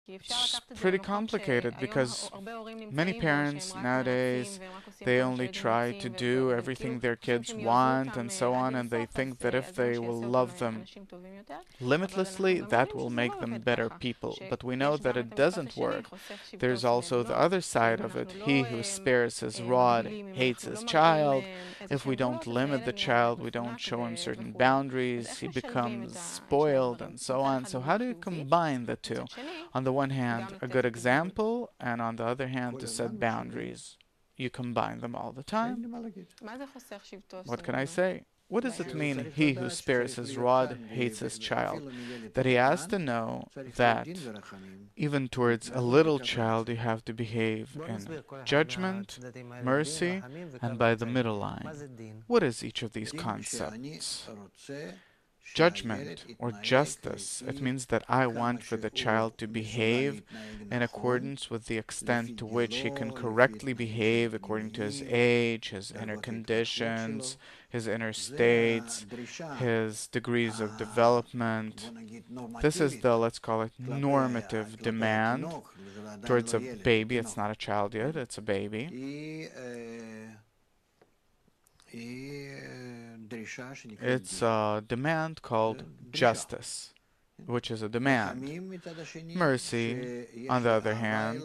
It's pretty complicated because many parents nowadays, they only try to do everything their kids want and so on, and they think that if they will love them limitlessly, that will make them better people. But we know that it doesn't work. There's also the other side of it. He who spares his rod hates his child. If we don't limit the child, we don't show him certain boundaries, he becomes spoiled and so on. So how do you combine the two? On the one hand, a good example, and on the other hand, to set boundaries. You combine them all the time. What can I say? What does it mean, he who spares his rod hates his child? That he has to know that even towards a little child you have to behave in judgment, mercy, and by the middle line. What is each of these concepts? Judgment or justice, it means that I want for the child to behave in accordance with the extent to which he can correctly behave according to his age, his inner conditions, his inner states, his degrees of development. This is the, let's call it, normative demand towards a baby. It's not a child yet, it's a baby. It's a demand called justice, which is a demand. Mercy, on the other hand,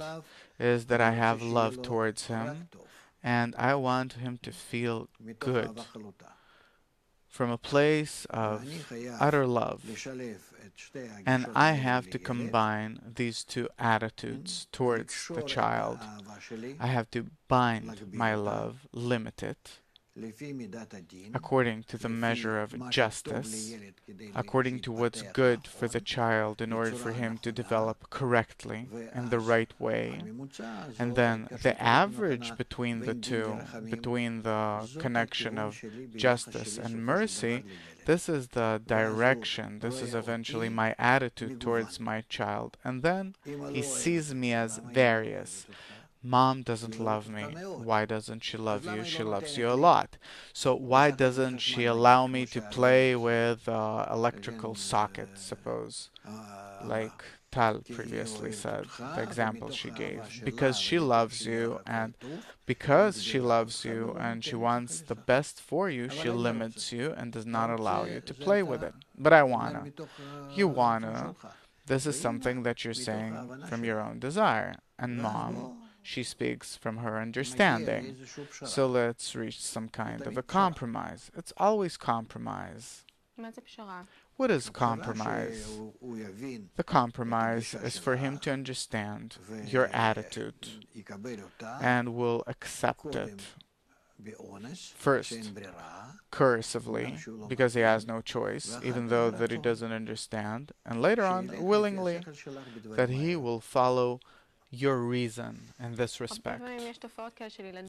is that I have love towards him and I want him to feel good from a place of utter love. And I have to combine these two attitudes towards the child. I have to bind my love, limit it, according to the measure of justice, according to what's good for the child in order for him to develop correctly in the right way. And then the average between the two, between the connection of justice and mercy, this is the direction, this is eventually my attitude towards my child. And then he sees me as various. Mom doesn't love me. Why doesn't she love you? She loves you a lot. So why doesn't she allow me to play with electrical sockets, suppose? Like Tal previously said, the example she gave. Because she loves you, and because she loves you and she wants the best for you, she limits you and does not allow you to play with it. But I wanna. You wanna. This is something that you're saying from your own desire. And mom, she speaks from her understanding. So let's reach some kind of a compromise. It's always compromise. What is compromise? The compromise is for him to understand your attitude and will accept it. First, coercively, because he has no choice, even though that he doesn't understand, and later on, willingly, that he will follow your reason in this respect.